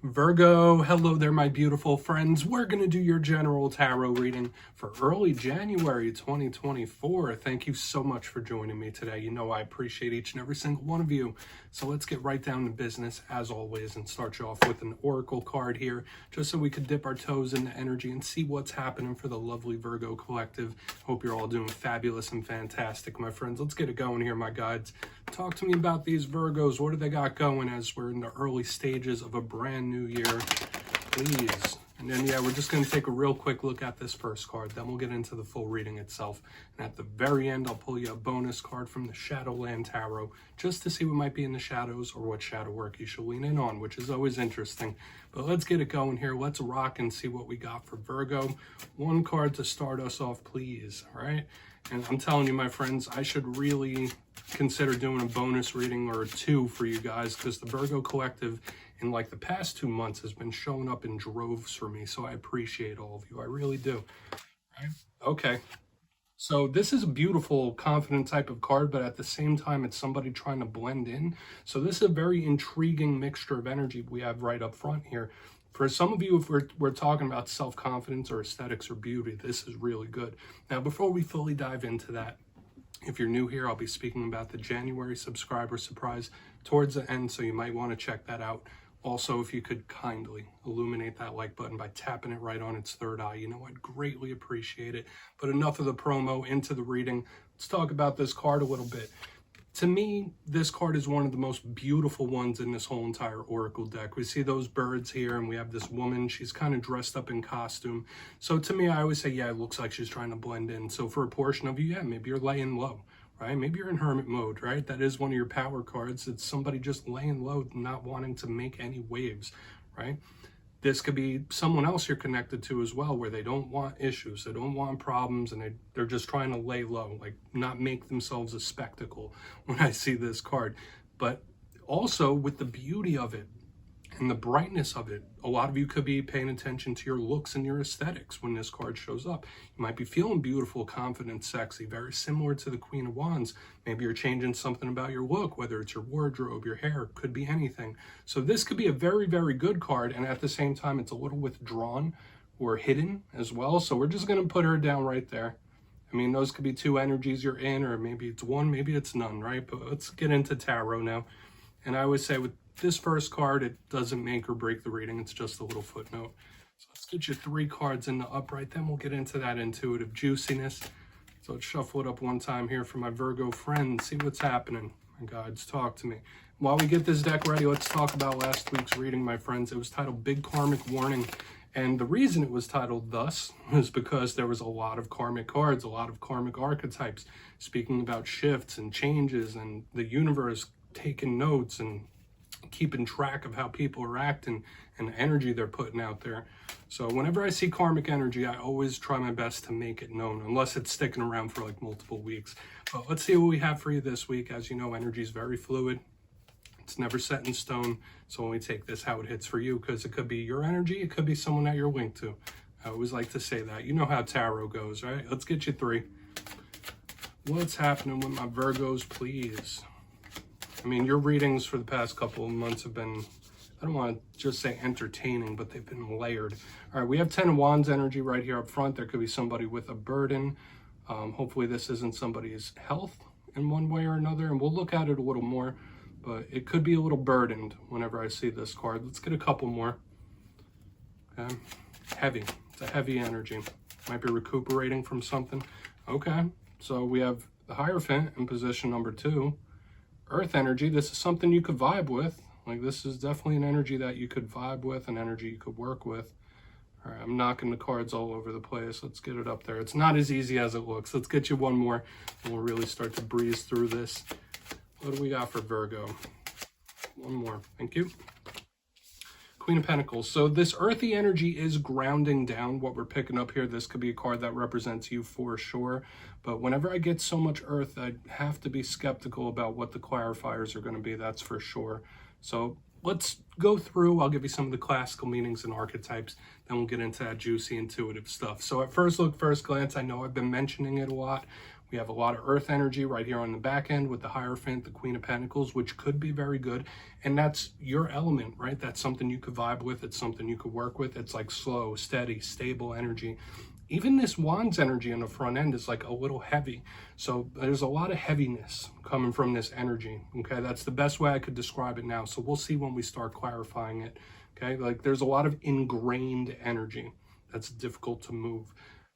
Virgo, hello there, my beautiful friends. We're going to do your general tarot reading for early January 2024. Thank you so much for joining me today. You know I appreciate each and every single one of you. So let's get right down to business as always and start you off with an oracle card here, just so we could dip our toes into energy and see what's happening for the lovely Virgo collective. Hope you're all doing fabulous and fantastic, my friends. Let's get it going here, my guides. Talk to me about these Virgos. What do they got going as we're in the early stages of a brand new year, please? And then, yeah, we're just going to take a real quick look at this first card. Then we'll get into the full reading itself. And at the very end, I'll pull you a bonus card from the Shadowland Tarot, just to see what might be in the shadows or what shadow work you should lean in on, which is always interesting. But let's get it going here. Let's rock and see what we got for Virgo. One card to start us off, please. All right. And I'm telling you, my friends, I should really consider doing a bonus reading or two for you guys, because the Virgo collective in like the past 2 months has been showing up in droves for me. So I appreciate all of you. I really do. Right? Okay. So this is a beautiful, confident type of card, but at the same time, it's somebody trying to blend in. So this is a very intriguing mixture of energy we have right up front here. For some of you, if we're talking about self-confidence or aesthetics or beauty, this is really good. Now, before we fully dive into that, if you're new here, I'll be speaking about the January subscriber surprise towards the end, so you might want to check that out. Also, if you could kindly illuminate that like button by tapping it right on its third eye, you know, I'd greatly appreciate it. But enough of the promo, into the reading. Let's talk about this card a little bit. To me, this card is one of the most beautiful ones in this whole entire oracle deck. We see those birds here, and we have this woman. She's kind of dressed up in costume. So to me, I always say, yeah, it looks like she's trying to blend in. So for a portion of you, yeah, maybe you're laying low, right? Maybe you're in hermit mode, right? That is one of your power cards. It's somebody just laying low, not wanting to make any waves, right? This could be someone else you're connected to as well, where they don't want issues, they don't want problems, and they're just trying to lay low, like not make themselves a spectacle when I see this card. But also with the beauty of it and the brightness of it, a lot of you could be paying attention to your looks and your aesthetics when this card shows up. You might be feeling beautiful, confident, sexy, very similar to the Queen of Wands. Maybe you're changing something about your look, whether it's your wardrobe, your hair, could be anything. So this could be a very, very good card, and at the same time, it's a little withdrawn or hidden as well. So we're just going to put her down right there. I mean, those could be two energies you're in, or maybe it's one, maybe it's none, right? But let's get into tarot now. And I always say with this first card, it doesn't make or break the reading. It's just a little footnote. So let's get you 3 cards in the upright. Then we'll get into that intuitive juiciness. So let's shuffle it up one time here for my Virgo friends. See what's happening. My guides, talk to me. While we get this deck ready, let's talk about last week's reading, my friends. It was titled Big Karmic Warning. And the reason it was titled thus was because there was a lot of karmic cards, a lot of karmic archetypes, speaking about shifts and changes and the universe taking notes and keeping track of how people are acting and the energy they're putting out there. So whenever I see karmic energy, I always try my best to make it known, unless it's sticking around for like multiple weeks. But let's see what we have for you this week. As you know, energy is very fluid. It's never set in stone. So when we take this, how it hits for you, because it could be your energy, it could be someone that you're linked to. I always like to say that. You know how tarot goes, right? Let's get you 3. What's happening with my Virgos, please? I mean, your readings for the past couple of months have been, I don't want to just say entertaining, but they've been layered. All right, we have 10 of Wands energy right here up front. There could be somebody with a burden. Hopefully this isn't somebody's health in one way or another, and we'll look at it a little more, but it could be a little burdened whenever I see this card. Let's get a couple more. Okay. Heavy. It's a heavy energy. Might be recuperating from something. Okay, so we have the Hierophant in position number 2. Earth energy, this is something you could vibe with. Like, this is definitely an energy that you could vibe with, an energy you could work with. All right, I'm knocking the cards all over the place. Let's get it up there. It's not as easy as it looks. Let's get you one more, and we'll really start to breeze through this. What do we got for Virgo? One more. Thank you. Queen of Pentacles. So this earthy energy is grounding down what we're picking up here. This could be a card that represents you for sure. But whenever I get so much earth, I have to be skeptical about what the clarifiers are going to be. That's for sure. So let's go through. I'll give you some of the classical meanings and archetypes. Then we'll get into that juicy intuitive stuff. So at first look, first glance, I know I've been mentioning it a lot. We have a lot of earth energy right here on the back end with the Hierophant, the Queen of Pentacles, which could be very good. And that's your element, right? That's something you could vibe with. It's something you could work with. It's like slow, steady, stable energy. Even this Wands energy on the front end is like a little heavy. So there's a lot of heaviness coming from this energy. Okay, that's the best way I could describe it now. So we'll see when we start clarifying it. Okay, like there's a lot of ingrained energy that's difficult to move.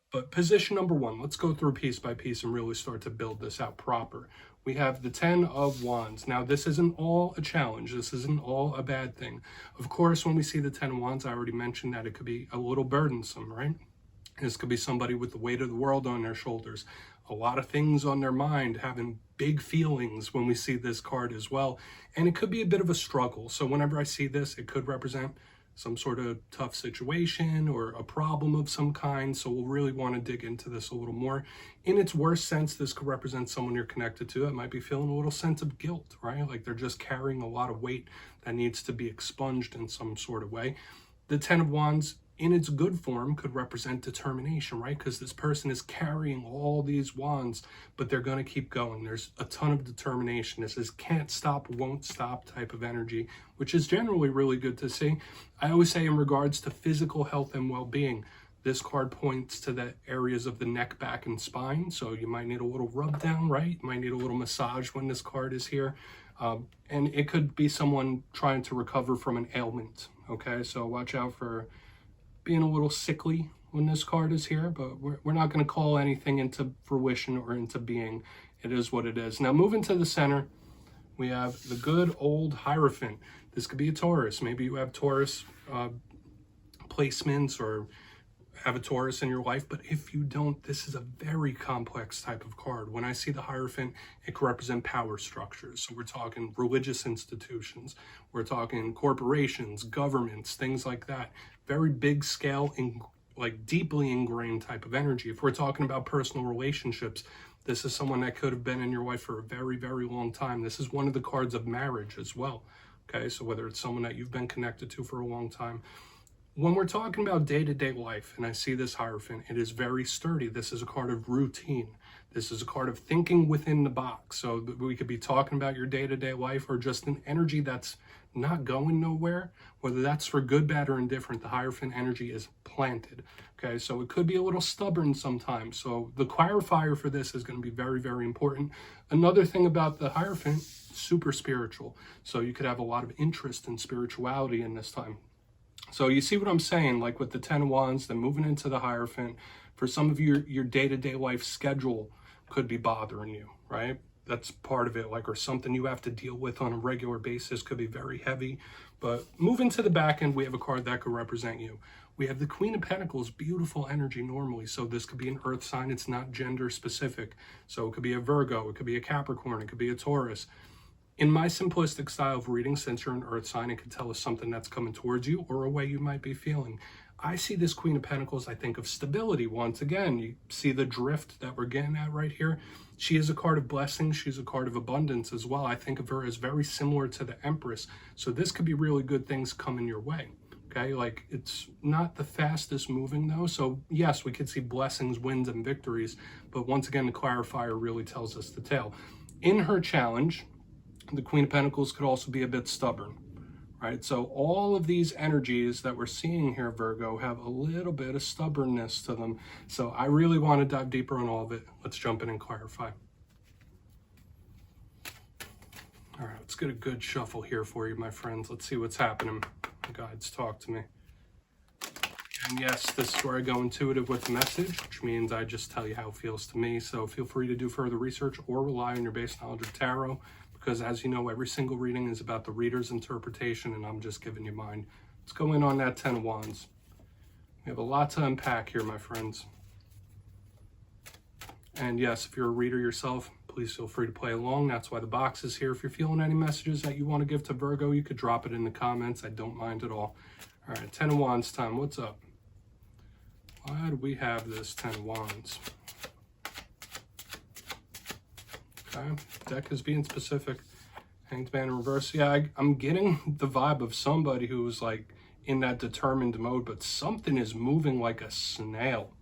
But position number one, let's go through piece by piece and really start to build this out proper. We have the 10 of Wands. Now, this isn't all a challenge. This isn't all a bad thing. Of course, when we see the 10 of Wands, I already mentioned that it could be a little burdensome, right? This could be somebody with the weight of the world on their shoulders, a lot of things on their mind, having big feelings when we see this card as well. And it could be a bit of a struggle. So whenever I see this, it could represent some sort of tough situation or a problem of some kind. So we'll really want to dig into this a little more. In its worst sense, this could represent someone you're connected to that might be feeling a little sense of guilt, right? Like they're just carrying a lot of weight that needs to be expunged in some sort of way. The 10 of Wands, in its good form, could represent determination, right? Because this person is carrying all these wands, but they're going to keep going. There's a ton of determination. This is can't stop, won't stop type of energy, which is generally really good to see. I always say in regards to physical health and well-being, this card points to the areas of the neck, back, and spine. So you might need a little rub down, right? You might need a little massage when this card is here. And it could be someone trying to recover from an ailment, okay? So watch out for being a little sickly when this card is here, but we're not going to call anything into fruition or into being. It is what it is. Now, moving to the center, we have the good old Hierophant. This could be a Taurus. Maybe you have Taurus placements or have a Taurus in your life, but if you don't, this is a very complex type of card. When I see the Hierophant, it can represent power structures. So we're talking religious institutions, we're talking corporations, governments, things like that. Very big scale, like deeply ingrained type of energy. If we're talking about personal relationships, this is someone that could have been in your life for a very, very long time. This is one of the cards of marriage as well. Okay, so whether it's someone that you've been connected to for a long time. When we're talking about day-to-day life, and I see this Hierophant, it is very sturdy. This is a card of routine. This is a card of thinking within the box. So we could be talking about your day-to-day life or just an energy that's not going nowhere, whether that's for good, bad, or indifferent. The Hierophant energy is planted. Okay, so it could be a little stubborn sometimes. So the clarifier for this is going to be very, very important. Another thing about the Hierophant, super spiritual. So you could have a lot of interest in spirituality in this time. So you see what I'm saying, like with the 10 of Wands, then moving into the Hierophant, for some of you, your day-to-day life schedule could be bothering you, right? That's part of it, like, or something you have to deal with on a regular basis could be very heavy. But moving to the back end, we have a card that could represent you. We have the Queen of Pentacles, beautiful energy normally. So this could be an earth sign. It's not gender specific. So it could be a Virgo, it could be a Capricorn, it could be a Taurus. In my simplistic style of reading, since you're an earth sign, it could tell us something that's coming towards you or a way you might be feeling. I see this Queen of Pentacles, I think of stability. Once again, you see the drift that we're getting at right here. She is a card of blessings. She's a card of abundance as well. I think of her as very similar to the Empress. So this could be really good things coming your way. Okay, like it's not the fastest moving though. So yes, we could see blessings, wins, and victories. But once again, the clarifier really tells us the tale. In her challenge, the Queen of Pentacles could also be a bit stubborn, right? So all of these energies that we're seeing here, Virgo, have a little bit of stubbornness to them. So I really want to dive deeper on all of it. Let's jump in and clarify. All right, let's get a good shuffle here for you, my friends. Let's see what's happening. The guides, talk to me. And yes, this is where I go intuitive with the message, which means I just tell you how it feels to me. So feel free to do further research or rely on your base knowledge of tarot. Because as you know, every single reading is about the reader's interpretation, and I'm just giving you mine. Let's go in on that 10 of Wands. We have a lot to unpack here, my friends. And yes, if you're a reader yourself, please feel free to play along. That's why the box is here. If you're feeling any messages that you want to give to Virgo, you could drop it in the comments. I don't mind at all. All right, 10 of Wands time. What's up? Why do we have this 10 of Wands? Okay, deck is being specific. Hanged Man in reverse. Yeah, I'm getting the vibe of somebody who's like in that determined mode, but something is moving like a snail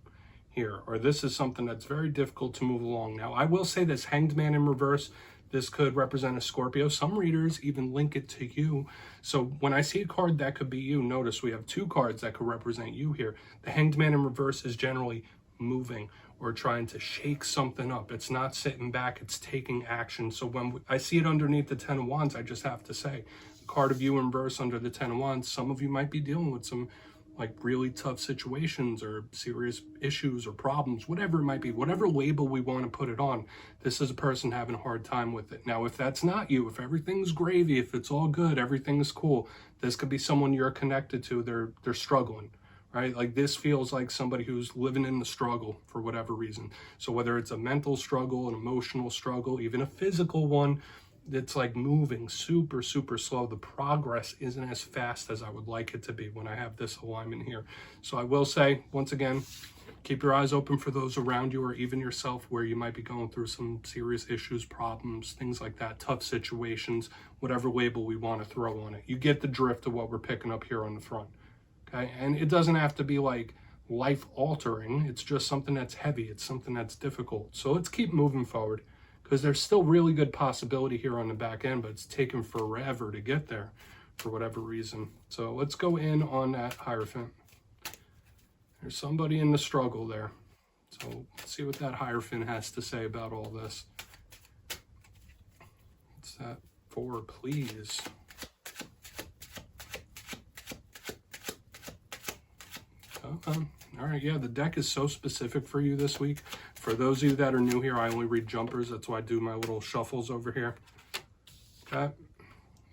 here, or this is something that's very difficult to move along. Now, I will say this, Hanged Man in reverse, this could represent a Scorpio. Some readers even link it to you. So when I see a card that could be you, notice we have two cards that could represent you here. The Hanged Man in reverse is generally moving or trying to shake something up. It's not sitting back, it's taking action. So when I see it underneath the Ten of Wands, I just have to say, the card of you in reverse under the Ten of Wands, some of you might be dealing with some like really tough situations or serious issues or problems, whatever it might be, whatever label we want to put it on. This is a person having a hard time with it. Now, if that's not you, if everything's gravy, if it's all good, everything's cool, this could be someone you're connected to. They're struggling, right? Like this feels like somebody who's living in the struggle for whatever reason. So whether it's a mental struggle, an emotional struggle, even a physical one, it's like moving super, super slow. The progress isn't as fast as I would like it to be when I have this alignment here. So I will say, once again, keep your eyes open for those around you or even yourself where you might be going through some serious issues, problems, things like that, tough situations, whatever label we want to throw on it. You get the drift of what we're picking up here on the front, okay? And it doesn't have to be like life-altering. It's just something that's heavy. It's something that's difficult. So let's keep moving forward, because there's still really good possibility here on the back end, but it's taken forever to get there for whatever reason. So let's go in on that Hierophant. There's somebody in the struggle there. So let's see what that Hierophant has to say about all this. What's that for, please? Okay. All right, yeah, the deck is so specific for you this week. For those of you that are new here, I only read jumpers. That's why I do my little shuffles over here. Okay.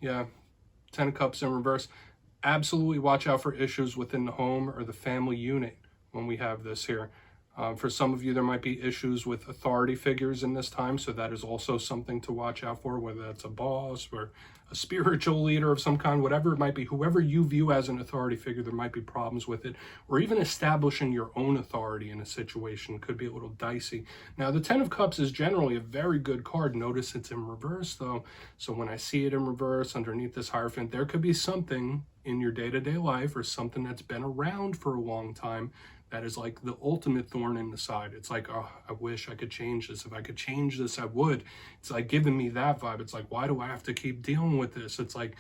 Yeah. 10 of Cups in reverse. Absolutely watch out for issues within the home or the family unit when we have this here. For some of you, there might be issues with authority figures in this time, so that is also something to watch out for, whether that's a boss or a spiritual leader of some kind, whatever it might be. Whoever you view as an authority figure, there might be problems with it, or even establishing your own authority in a situation could be a little dicey. Now, the 10 of Cups is generally a very good card. Notice it's in reverse, though, so when I see it in reverse underneath this Hierophant, there could be something in your day-to-day life or something that's been around for a long time that is like the ultimate thorn in the side. It's like, oh, I wish I could change this. If I could change this, I would. It's like giving me that vibe. It's like, why do I have to keep dealing with this? It's like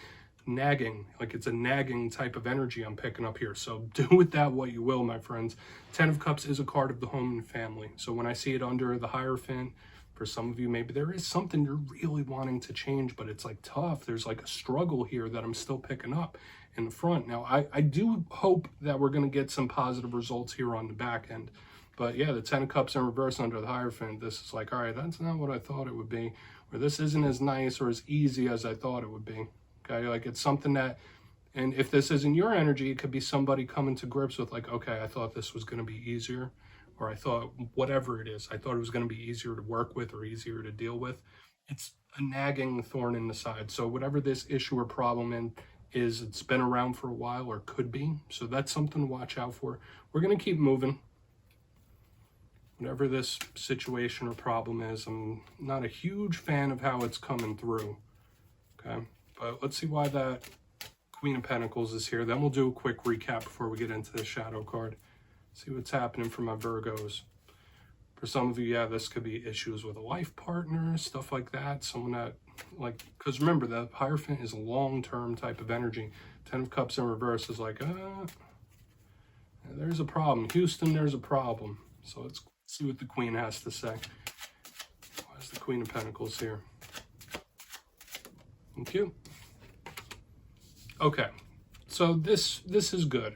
nagging, like it's a nagging type of energy I'm picking up here. So do with that what you will, my friends. 10 of Cups is a card of the home and family. So when I see it under the Hierophant, for some of you, maybe there is something you're really wanting to change, but it's like tough. There's like a struggle here that I'm still picking up in the front. Now, I do hope that we're going to get some positive results here on the back end. But yeah, the 10 of Cups in reverse under the Hierophant, this is like, all right, that's not what I thought it would be. Or this isn't as nice or as easy as I thought it would be. Okay, like it's something that, and if this isn't your energy, it could be somebody coming to grips with like, okay, I thought this was going to be easier. Or I thought, whatever it is, I thought it was going to be easier to work with or easier to deal with. It's a nagging thorn in the side. So whatever this issue or problem is, it's been around for a while or could be. So that's something to watch out for. We're going to keep moving. Whatever this situation or problem is, I'm not a huge fan of how it's coming through. Okay, but let's see why that Queen of Pentacles is here. Then we'll do a quick recap before we get into the shadow card. See what's happening for my Virgos. For some of you, yeah, this could be issues with a life partner, stuff like that. Someone that, like, because remember, the Hierophant is a long-term type of energy. 10 of Cups in reverse is like, there's a problem. Houston, there's a problem. So let's see what the Queen has to say. Why is the Queen of Pentacles here? Thank you. Okay, so this is good.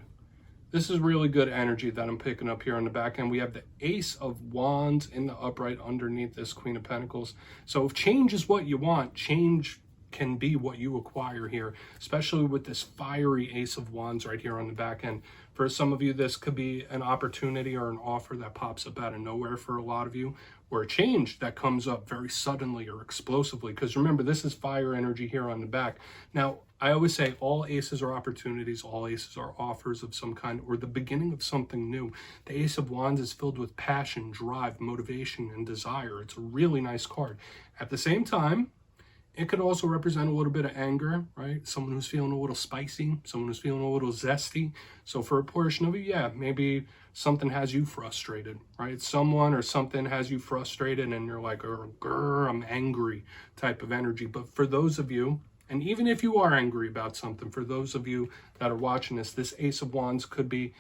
This is really good energy that I'm picking up here on the back end. We have the Ace of Wands in the upright underneath this Queen of Pentacles. So if change is what you want, change can be what you acquire here, especially with this fiery Ace of Wands right here on the back end. For some of you, this could be an opportunity or an offer that pops up out of nowhere for a lot of you, or a change that comes up very suddenly or explosively. Because remember, this is fire energy here on the back. Now, I always say all aces are opportunities, all aces are offers of some kind, or the beginning of something new. The Ace of Wands is filled with passion, drive, motivation, and desire. It's a really nice card. At the same time, It could also represent a little bit of anger, right? Someone who's feeling a little spicy, someone who's feeling a little zesty. So for a portion of you, yeah, maybe something has you frustrated, right? Someone or something has you frustrated and you're like, grr, I'm angry type of energy. But for those of you, and even if you are angry about something, for those of you that are watching this Ace of Wands could be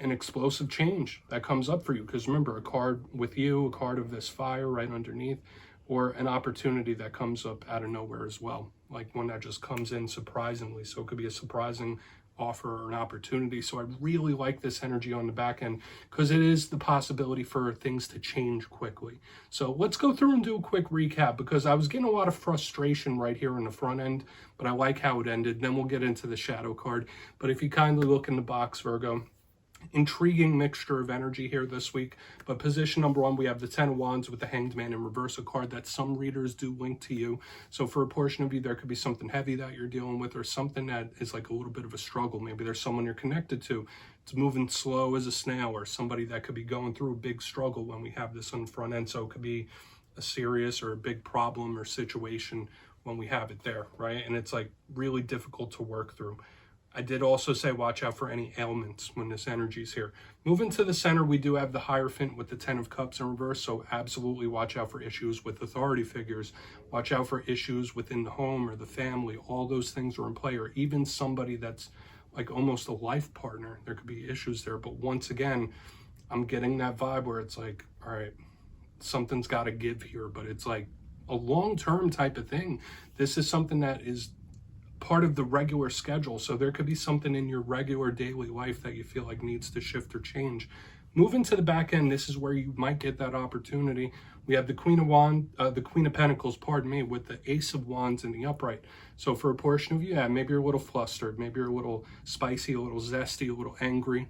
an explosive change that comes up for you. Because remember, a card with you, a card of this fire right underneath, or an opportunity that comes up out of nowhere as well, like one that just comes in surprisingly. So it could be a surprising offer or an opportunity. So I really like this energy on the back end because it is the possibility for things to change quickly. So let's go through and do a quick recap, because I was getting a lot of frustration right here in the front end, but I like how it ended. Then we'll get into the shadow card. But if you kindly look in the box, Virgo, intriguing mixture of energy here this week. But position number 1, we have the 10 of Wands with the Hanged Man in reverse, a card that some readers do link to you. So for a portion of you, there could be something heavy that you're dealing with, or something that is like a little bit of a struggle. Maybe there's someone you're connected to. It's moving slow as a snail, or somebody that could be going through a big struggle when we have this on the front end. So it could be a serious or a big problem or situation when we have it there, right? And it's like really difficult to work through. I did also say watch out for any ailments when this energy is here. Moving to the center, we do have the Hierophant with the 10 of Cups in reverse, so absolutely watch out for issues with authority figures. Watch out for issues within the home or the family. All those things are in play, or even somebody that's like almost a life partner. There could be issues there, but once again, I'm getting that vibe where it's like, all right, something's got to give here, but it's like a long-term type of thing. This is something that is part of the regular schedule. So there could be something in your regular daily life that you feel like needs to shift or change. Moving to the back end, this is where you might get that opportunity. We have the Queen of Pentacles, pardon me, with the Ace of Wands in the upright. So for a portion of you, yeah, maybe you're a little flustered, maybe you're a little spicy, a little zesty, a little angry.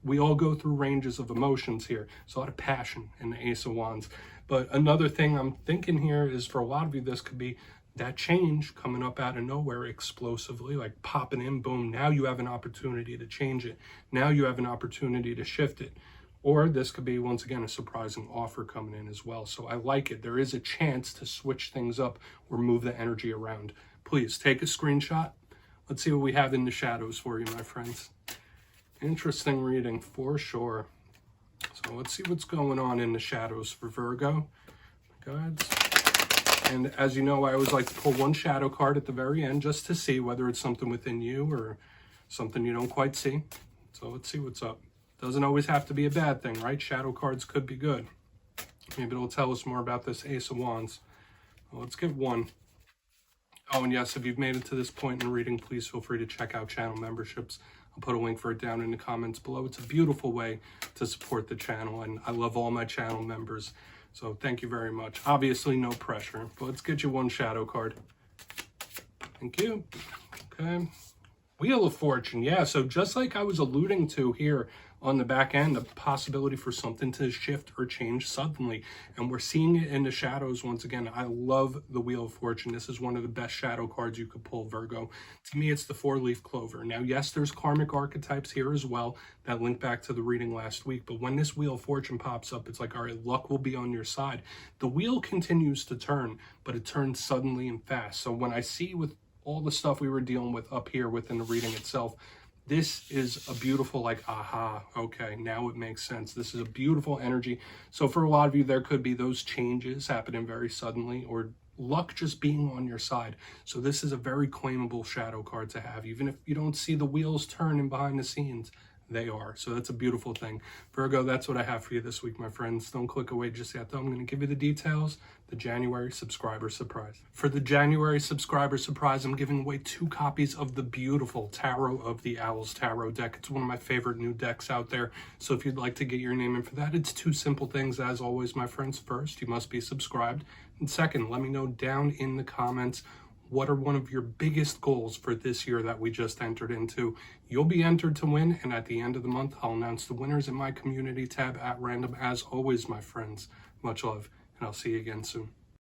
We all go through ranges of emotions here. There's a lot of passion in the Ace of Wands. But another thing I'm thinking here is, for a lot of you, this could be that change coming up out of nowhere explosively, like popping in, boom, now you have an opportunity to change it. Now you have an opportunity to shift it. Or this could be, once again, a surprising offer coming in as well. So I like it. There is a chance to switch things up or move the energy around. Please take a screenshot. Let's see what we have in the shadows for you, my friends. Interesting reading for sure. So let's see what's going on in the shadows for Virgo. Guides. And as you know, I always like to pull one shadow card at the very end just to see whether it's something within you or something you don't quite see. So let's see what's up. Doesn't always have to be a bad thing, right? Shadow cards could be good. Maybe it'll tell us more about this Ace of Wands. Well, let's get one. Oh, and yes, if you've made it to this point in the reading, please feel free to check out channel memberships. I'll put a link for it down in the comments below. It's a beautiful way to support the channel, and I love all my channel members. So thank you very much. Obviously, no pressure, but let's get you one shadow card. Thank you. Okay. Wheel of Fortune. Yeah, so just like I was alluding to here on the back end, the possibility for something to shift or change suddenly. And we're seeing it in the shadows once again. I love the Wheel of Fortune. This is one of the best shadow cards you could pull, Virgo. To me, it's the 4-leaf clover. Now, yes, there's karmic archetypes here as well that link back to the reading last week. But when this Wheel of Fortune pops up, it's like, all right, luck will be on your side. The wheel continues to turn, but it turns suddenly and fast. So when I see with all the stuff we were dealing with up here within the reading itself, this is a beautiful, like, aha, okay, now it makes sense. This is a beautiful energy. So for a lot of you, there could be those changes happening very suddenly, or luck just being on your side. So this is a very claimable shadow card to have. Even if you don't see the wheels turning behind the scenes, they are. So that's a beautiful thing. Virgo, that's what I have for you this week, my friends. Don't click away just yet, though. I'm going to give you the details. The January subscriber surprise. For the January subscriber surprise, I'm giving away 2 copies of the beautiful Tarot of the Owls Tarot deck. It's one of my favorite new decks out there. So if you'd like to get your name in for that, it's 2 simple things. As always, my friends, first, you must be subscribed. And second, let me know down in the comments, what are one of your biggest goals for this year that we just entered into? You'll be entered to win, and at the end of the month, I'll announce the winners in my community tab at random. As always, my friends, much love, and I'll see you again soon.